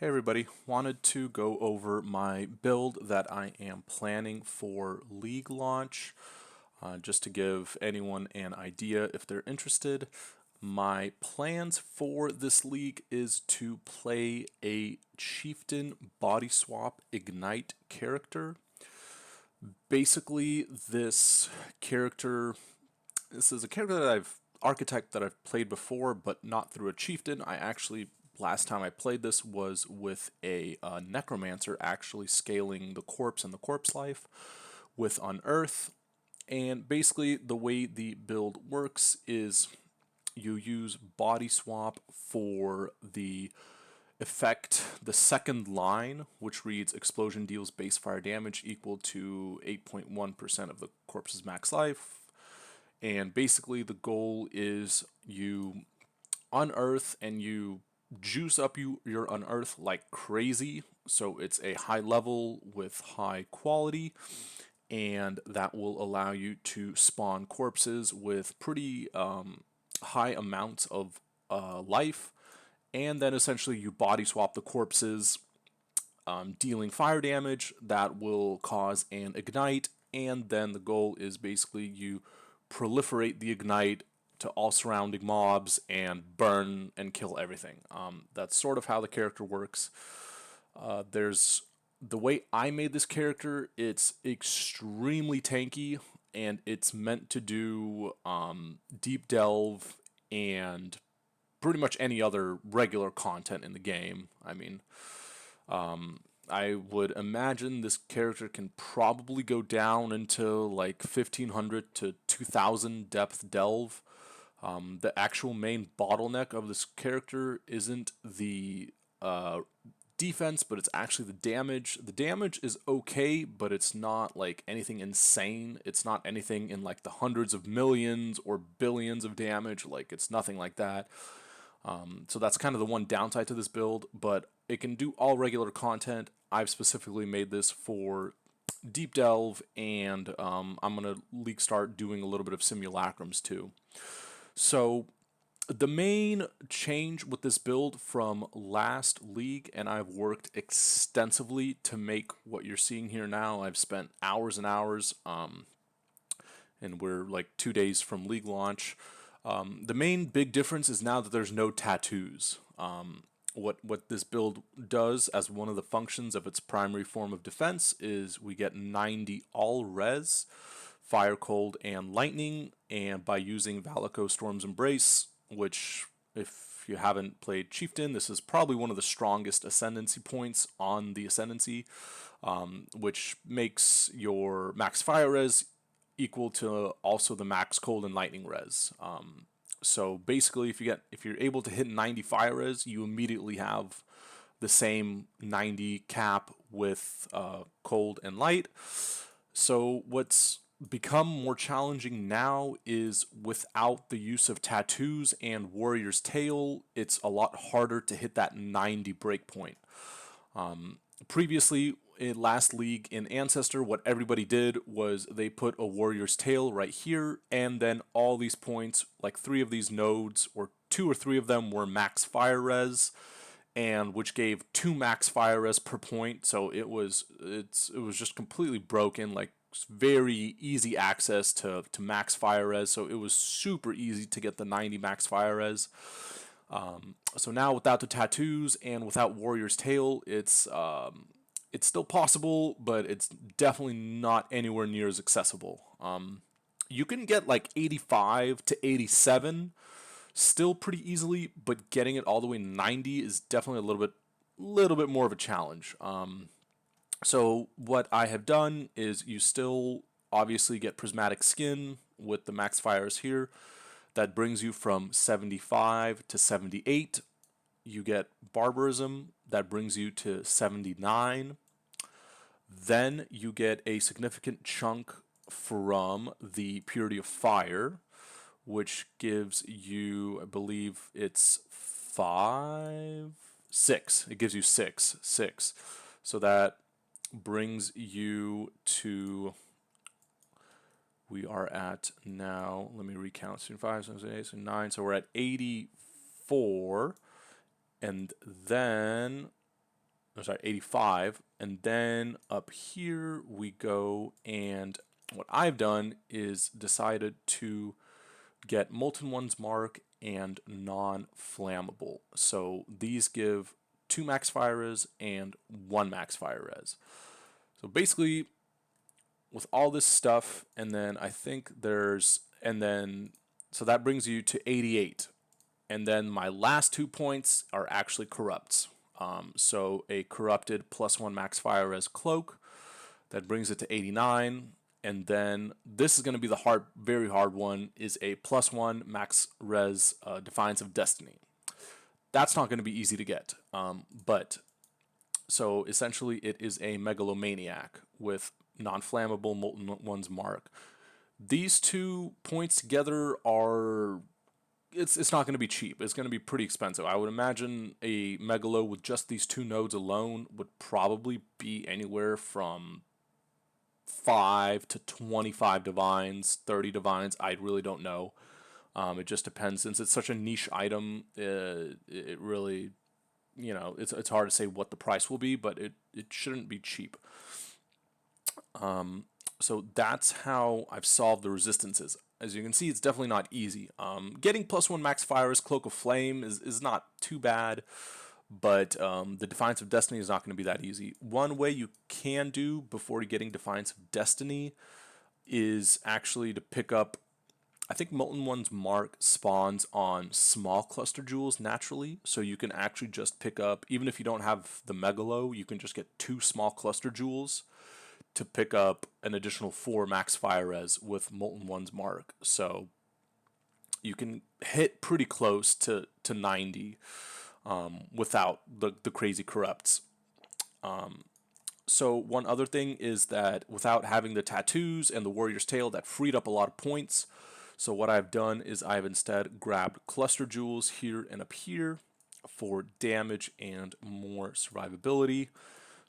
Hey everybody, wanted to go over my build that I am planning for League launch, just to give anyone an idea if they're interested. My plans for this league is to play a Chieftain Bodyswap Ignite character. Basically, this is a character that architect that I've played before, but not through a chieftain. Last time I played this was with a necromancer, actually scaling the corpse and the corpse life with Unearth. And basically, the way the build works is you use body swap for the effect, the second line, which reads explosion deals base fire damage equal to 8.1% of the corpse's max life. And basically, the goal is you unearth and you juice up your unearth like crazy. So it's a high level with high quality, and that will allow you to spawn corpses with pretty high amounts of life. And then essentially you body swap the corpses, dealing fire damage that will cause an ignite. And then the goal is basically you proliferate the ignite to all surrounding mobs and burn and kill everything. That's sort of how the character works. There's the way I made this character. It's extremely tanky, and it's meant to do deep delve and pretty much any other regular content in the game. I would imagine this character can probably go down into like 1500 to 2000 depth delve. The actual main bottleneck of this character isn't the defense, but it's actually the damage. The damage is okay, but it's not like anything insane. It's not anything in like the hundreds of millions or billions of damage. Like, it's nothing like that. So that's kind of the one downside to this build, but it can do all regular content. I've specifically made this for deep delve, and I'm going to start doing a little bit of simulacrums too. So the main change with this build from last league, and I've worked extensively to make what you're seeing here now. I've spent hours and hours, and we're like 2 days from league launch. The main big difference is now that there's no tattoos. What this build does as one of the functions of its primary form of defense is we get 90 all res, fire, cold, and lightning, and by using Valico Storm's Embrace, which, if you haven't played Chieftain, this is probably one of the strongest Ascendancy points on the Ascendancy, which makes your max fire res equal to also the max cold and lightning res. So basically, if you're able to hit 90 fire res, you immediately have the same 90 cap with cold and light. So what's become more challenging now is without the use of tattoos and Warrior's Tail, it's a lot harder to hit that 90 breakpoint. Previously, in last league in Ancestor, what everybody did was they put a Warrior's Tail right here, and then all these points, like 3 of these nodes, or 2 or 3 of them, were max fire res, and which gave 2 max fire res per point. So it was just completely broken, like very easy access to max fire res. So it was super easy to get the 90 max fire res. So now without the tattoos and without Warrior's Tail, it's still possible, but it's definitely not anywhere near as accessible. You can get like 85 to 87 still pretty easily, but getting it all the way 90 is definitely a little bit more of a challenge. So what I have done is you still obviously get prismatic skin with the max fires here. That brings you from 75 to 78. You get barbarism, that brings you to 79. Then you get a significant chunk from the purity of fire, which gives you, I believe it's 6. It gives you 6. So that brings you to, we are at now, let me recount, 5, 6, 8, 9, so we're at 84, and then sorry, 85, and then up here we go, and what I've done is decided to get Molten One's Mark and non-flammable. So these give 2 max fire res and 1 max fire res. So basically, with all this stuff, and then I think there's, and then, so that brings you to 88. And then my last 2 points are actually corrupts. So a corrupted +1 max fire res cloak, that brings it to 89. And then this is going to be the hard, very hard one, is a +1 max res Defiance of Destiny. That's not going to be easy to get. But so essentially it is a Megalomaniac with non-flammable Molten One's Mark. These 2 points together are, it's not going to be cheap. It's going to be pretty expensive. I would imagine a Megalo with just these 2 nodes alone would probably be anywhere from 5 to 25 divines, 30 divines. I really don't know. It just depends. Since it's such a niche item, it really, it's hard to say what the price will be, but it shouldn't be cheap. So that's how I've solved the resistances. As you can see, it's definitely not easy. Getting +1 max fire as Cloak of Flame is not too bad, but the Defiance of Destiny is not going to be that easy. One way you can do before getting Defiance of Destiny is actually to pick up, I think Molten One's Mark spawns on small cluster jewels naturally, so you can actually just pick up, even if you don't have the Megalo, you can just get 2 small cluster jewels to pick up an additional 4 max fire res with Molten One's Mark. So you can hit pretty close to 90 without the crazy corrupts. So one other thing is that without having the tattoos and the Warrior's Tail, that freed up a lot of points. So what I've done is I've instead grabbed cluster jewels here and up here for damage and more survivability.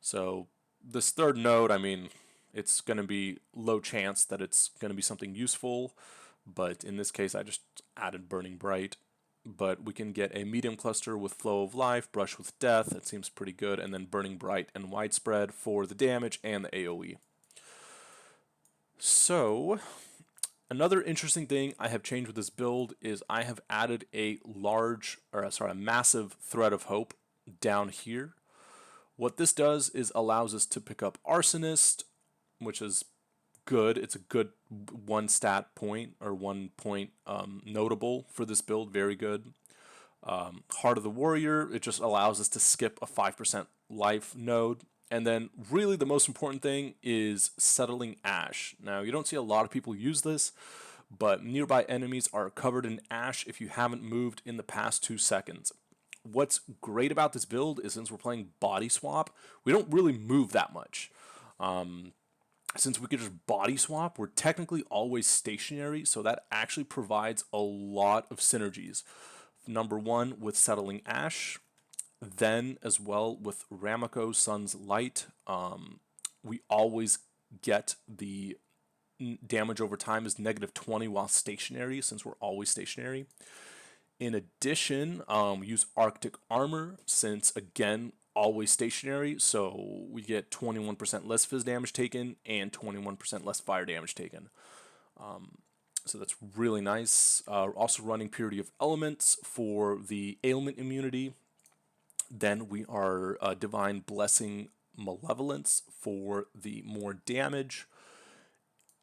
So this third node, I mean, it's going to be low chance that it's going to be something useful, but in this case I just added Burning Bright. But we can get a medium cluster with Flow of Life, Brush with Death, that seems pretty good, and then Burning Bright and Widespread for the damage and the AoE. So another interesting thing I have changed with this build is I have added a massive Thread of Hope down here. What this does is allows us to pick up Arsonist, which is good. It's a good 1 stat point or 1 point notable for this build. Very good. Heart of the Warrior, it just allows us to skip a 5% life node. And then really the most important thing is Settling Ash. Now you don't see a lot of people use this, but nearby enemies are covered in ash if you haven't moved in the past 2 seconds. What's great about this build is since we're playing Bodyswap, we don't really move that much. Since we could just Bodyswap, we're technically always stationary, so that actually provides a lot of synergies. Number 1 with Settling Ash, then as well with Ramako Sun's Light. We always get the damage over time is -20 while stationary, since we're always stationary. In addition, use Arctic Armor, since again, always stationary, so we get 21% less phys damage taken and 21% less fire damage taken. So that's really nice. Also running Purity of Elements for the ailment immunity. Then we are Divine Blessing Malevolence for the more damage.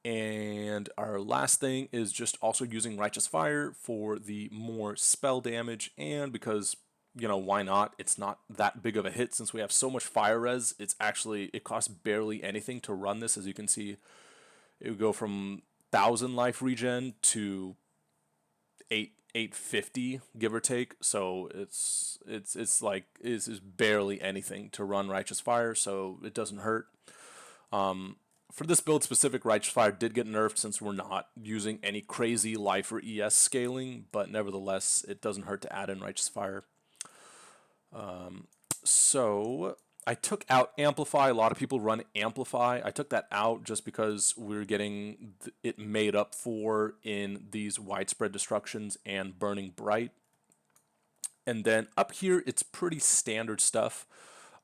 And our last thing is just also using Righteous Fire for the more spell damage, and because, why not? It's not that big of a hit since we have so much fire res. It costs barely anything to run this. As you can see, it would go from 1,000 life regen to 850, give or take. So it's barely anything to run Righteous Fire, so it doesn't hurt. For this build specific, Righteous Fire did get nerfed since we're not using any crazy life or ES scaling, but nevertheless, it doesn't hurt to add in Righteous Fire. So I took out Amplify. A lot of people run Amplify. I took that out just because we're getting it made up for in these Widespread Destructions and Burning Bright. And then up here, it's pretty standard stuff.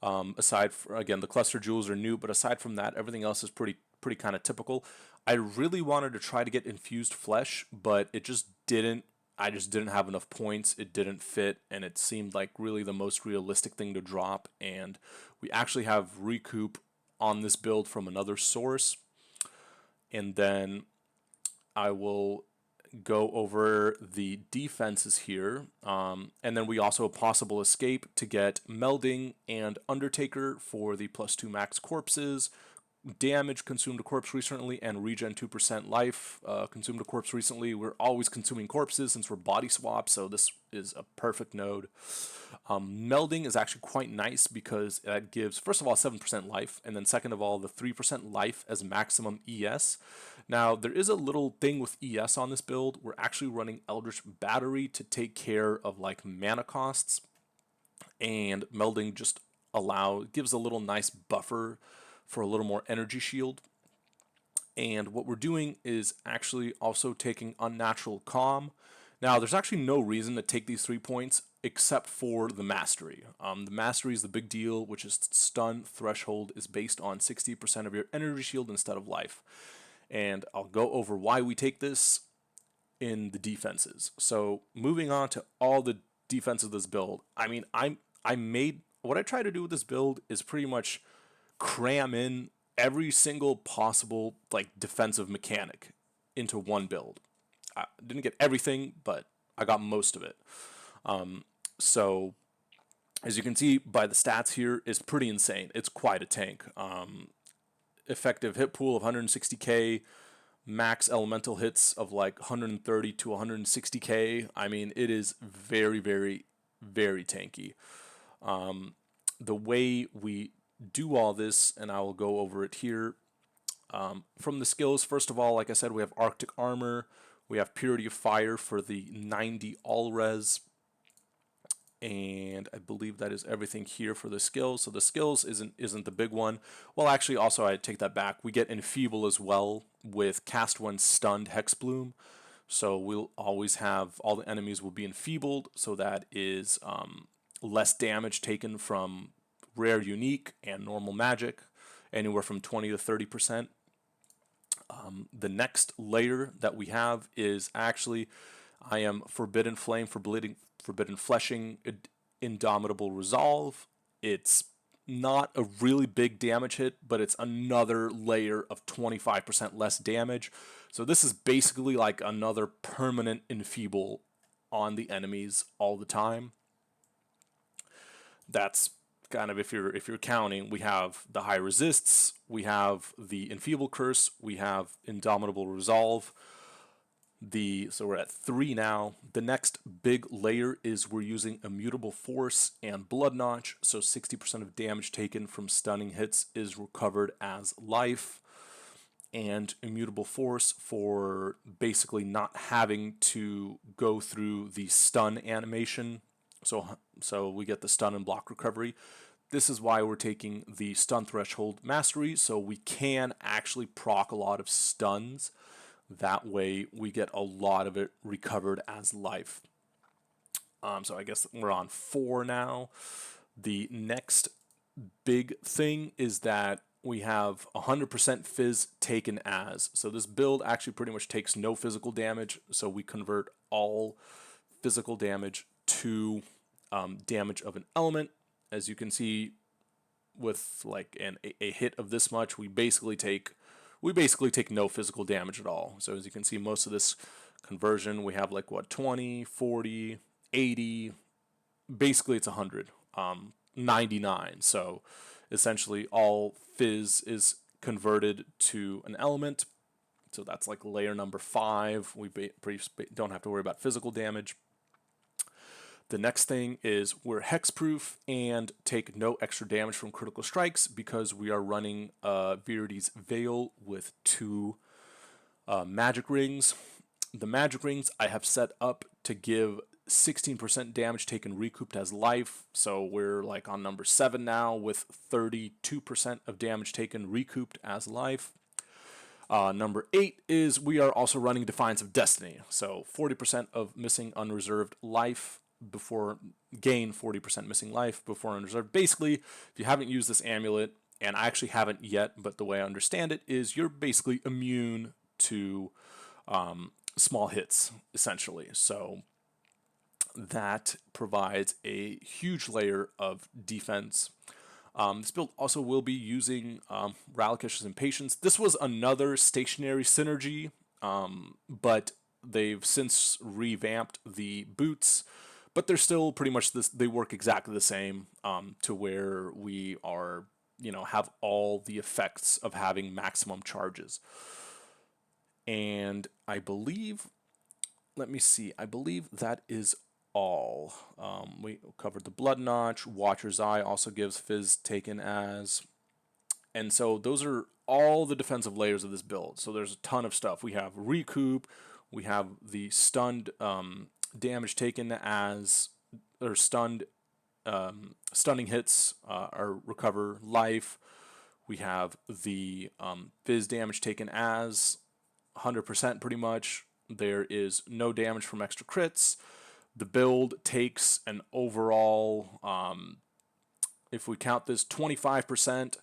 Aside from, again, the cluster jewels are new, but aside from that, everything else is pretty kind of typical. I really wanted to try to get infused flesh, but it just didn't. I just didn't have enough points. It didn't fit, and it seemed like really the most realistic thing to drop. And we actually have recoup on this build from another source, and then I will go over the defenses here, and then we also have possible escape to get melding and Undertaker for the +2 max corpses, damage consumed a corpse recently, and regen 2% life consumed a corpse recently. We're always consuming corpses since we're body swap, so this is a perfect node. Melding is actually quite nice because that gives, first of all, 7% life, and then second of all, the 3% life as maximum ES. Now, there is a little thing with ES on this build. We're actually running Eldritch Battery to take care of like mana costs, and melding just gives a little nice buffer for a little more energy shield. And what we're doing is actually also taking Unnatural Calm. Now, there's actually no reason to take these 3 points except for the Mastery. The Mastery is the big deal, which is stun threshold is based on 60% of your energy shield instead of life. And I'll go over why we take this in the defenses. So moving on to all the defenses of this build. I mean, what I try to do with this build is pretty much cram in every single possible like defensive mechanic into one build. I didn't get everything, but I got most of it. So as you can see by the stats here, it's pretty insane. It's quite a tank. Effective hit pool of 160k, max elemental hits of like 130 to 160k. I mean, it is very, very, very tanky. The way we do all this, and I will go over it here. From the skills, first of all, like I said, we have Arctic Armor, we have Purity of Fire for the 90 all res, and I believe that is everything here for the skills. So the skills isn't the big one. Well, actually, also I take that back. We get Enfeeble as well with cast when stunned Hex Bloom. So we'll always have all the enemies will be enfeebled. So that is less damage taken from rare, unique, and normal magic, anywhere from 20 to 30%. The next layer that we have is actually, I am Forbidden Flame, Forbidden Fleshing, Indomitable Resolve. It's not a really big damage hit, but it's another layer of 25% less damage. So this is basically like another permanent enfeeble on the enemies all the time. That's kind of, if you're counting, we have the high resists, we have the enfeeble curse, we have Indomitable Resolve. So we're at 3 now. The next big layer is we're using Immutable Force and Blood Notch, so 60% of damage taken from stunning hits is recovered as life, and Immutable Force for basically not having to go through the stun animation. So we get the stun and block recovery. This is why we're taking the stun threshold mastery, so we can actually proc a lot of stuns. That way we get a lot of it recovered as life. So I guess we're on 4 now. The next big thing is that we have 100% fizz taken as. So this build actually pretty much takes no physical damage, so we convert all physical damage to damage of an element. As you can see, with like a hit of this much, we basically take no physical damage at all. So as you can see, most of this conversion, we have like what, 20, 40, 80, basically it's 100, 99. So essentially all fizz is converted to an element. So that's like layer number 5. We don't have to worry about physical damage. The next thing is we're hexproof and take no extra damage from critical strikes because we are running Viridi's Veil with 2 magic rings. The magic rings I have set up to give 16% damage taken recouped as life, so we're like on number 7 now with 32% of damage taken recouped as life. Number 8 is we are also running Defiance of Destiny, so 40% of missing unreserved life before gain 40% missing life before unreserved. Basically, if you haven't used this amulet, and I actually haven't yet, but the way I understand it is you're basically immune to small hits, essentially. So that provides a huge layer of defense. This build also will be using Rallikish's Impatience. This was another stationary synergy, but they've since revamped the boots, but they're still pretty much this. They work exactly the same, to where we are, have all the effects of having maximum charges. And I believe, let me see, I believe that is all. We covered the Blood Notch. Watcher's Eye also gives Fizz taken as. And so those are all the defensive layers of this build. So there's a ton of stuff. We have Recoup. We have the stunned damage taken as, or stunned, stunning hits or recover life. We have the Fizz damage taken as 100% pretty much. There is no damage from extra crits. The build takes an overall, if we count this, 25%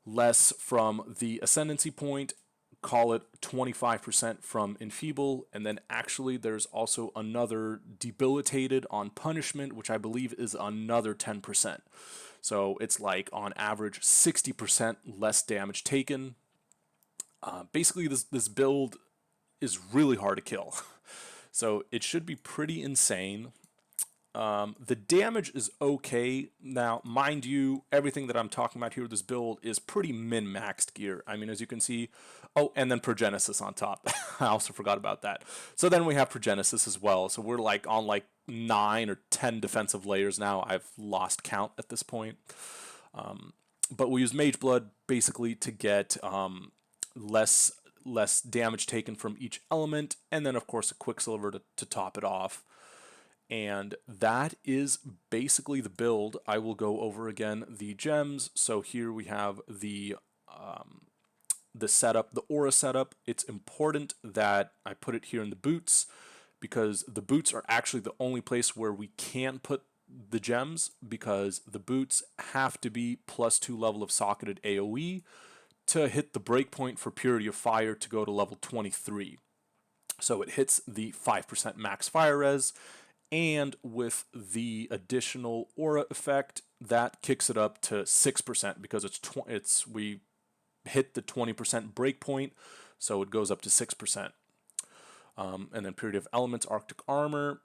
less from the Ascendancy point, call it 25% from Enfeeble, and then actually there's also another Debilitated on Punishment, which I believe is another 10%. So it's like on average 60% less damage taken. Basically this build is really hard to kill. So it should be pretty insane. The damage is okay. Now, mind you, everything that I'm talking about here with this build is pretty min-maxed gear. I mean, as you can see, oh, and then Progenesis on top. I also forgot about that. So then we have Progenesis as well. So we're like on like 9 or 10 defensive layers now. I've lost count at this point. But we use Mage Blood basically to get less damage taken from each element, and then of course a Quicksilver to top it off. And that is basically the build. I will go over again the gems. So here we have the setup, the aura setup. It's important that I put it here in the boots, because the boots are actually the only place where we can put the gems, because the boots have to be +2 level of socketed AoE to hit the breakpoint for Purity of Fire to go to level 23. So it hits the 5% max fire res, and with the additional aura effect, that kicks it up to 6% because we hit the 20% breakpoint, so it goes up to 6%. And then Purity of Elements, Arctic Armor.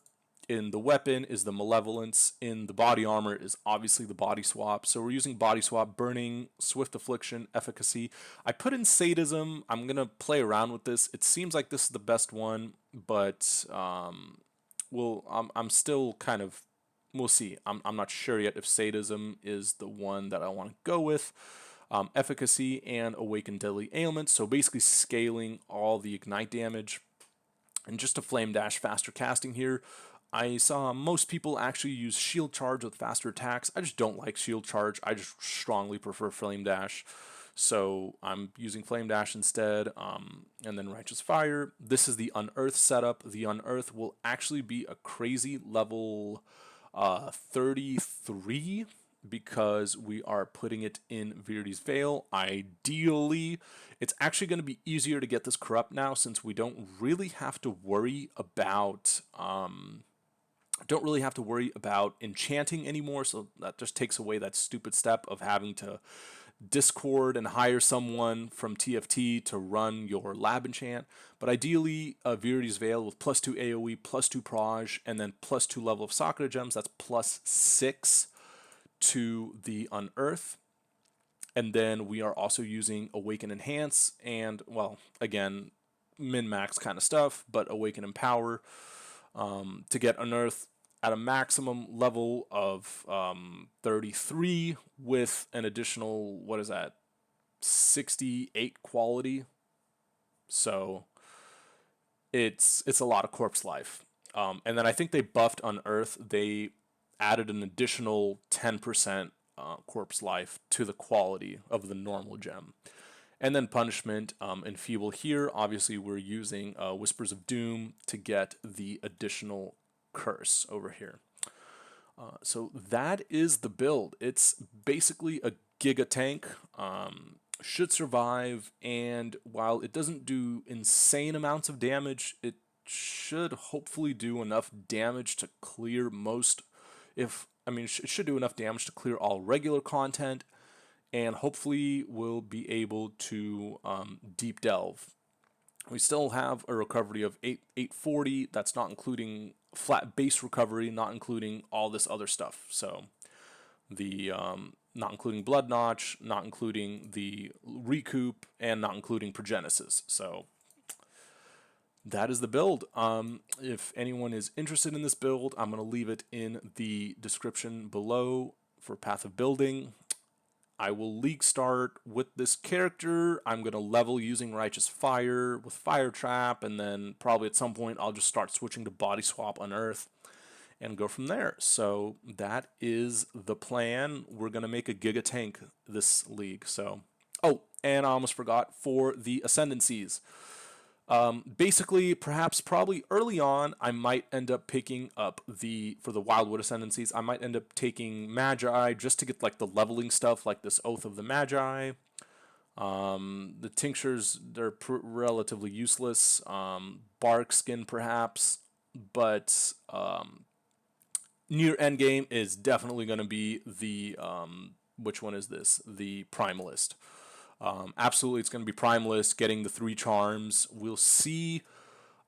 In the weapon is the Malevolence. In the body armor is obviously the Bodyswap. So we're using Bodyswap, Burning, Swift Affliction, Efficacy. I put in Sadism. I'm going to play around with this. It seems like this is the best one, but I'm still kind of, we'll see. I'm not sure yet if Sadism is the one that I want to go with. Efficacy and Awaken Deadly Ailments. So basically scaling all the Ignite damage. And just to Flame Dash faster casting here, I saw most people actually use Shield Charge with faster attacks. I just don't like Shield Charge. I just strongly prefer Flame Dash. So I'm using Flame Dash instead, and then Righteous Fire. This is the Unearth setup. The Unearth will actually be a crazy level 33, because we are putting it in Viridi's Veil. Ideally, it's actually going to be easier to get this corrupt now, since we don't really have to worry about enchanting anymore. So that just takes away that stupid step of having to Discord and hire someone from TFT to run your lab enchant. But ideally, Viridi's Veil with +2 AoE, +2 Proj, and then +2 level of Sakura gems. That's +6 to the Unearth. And then we are also using Awaken Enhance and, well, again, min-max kind of stuff, but Awaken Empower to get Unearth at a maximum level of 33 with an additional, 68 quality. So it's a lot of corpse life. And then I think they buffed Unearth. They added an additional 10% corpse life to the quality of the normal gem. And then Punishment, Enfeeble here. Obviously, we're using Whispers of Doom to get the additional curse over here. So that is the build. It's basically a Giga-Tank. Should survive, and while it doesn't do insane amounts of damage, it should hopefully do enough damage to clear most, it should do enough damage to clear all regular content, and hopefully will be able to deep delve. We still have a recovery of 840. That's not including flat base recovery, not including all this other stuff. So the not including Blood Notch, not including the Recoup, and not including Progenesis. So that is the build. If anyone is interested in this build, I'm going to leave it in the description below for Path of Building. I will league start with this character. I'm going to level using Righteous Fire with Fire Trap, and then probably at some point I'll just start switching to Bodyswap Unearth and go from there. So that is the plan. We're going to make a Giga-Tank this league. So, oh, and I almost forgot for the Ascendancies. Basically, probably early on, I might end up picking up for the Wildwood Ascendancies, I might end up taking Magi just to get like the leveling stuff, like this Oath of the Magi. The tinctures, they're relatively useless. Bark skin perhaps, but near endgame is definitely going to be the which one is this? The Primalist. Absolutely, it's going to be Primalist, getting the 3 charms. We'll see.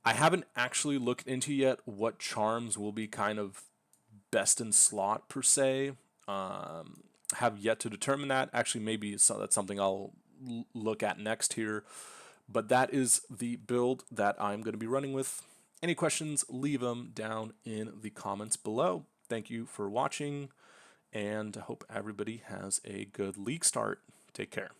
I haven't actually looked into yet what charms will be kind of best in slot per se. Have yet to determine that. Actually, maybe that's something I'll look at next here. But that is the build that I'm going to be running with. Any questions, leave them down in the comments below. Thank you for watching, and I hope everybody has a good league start. Take care.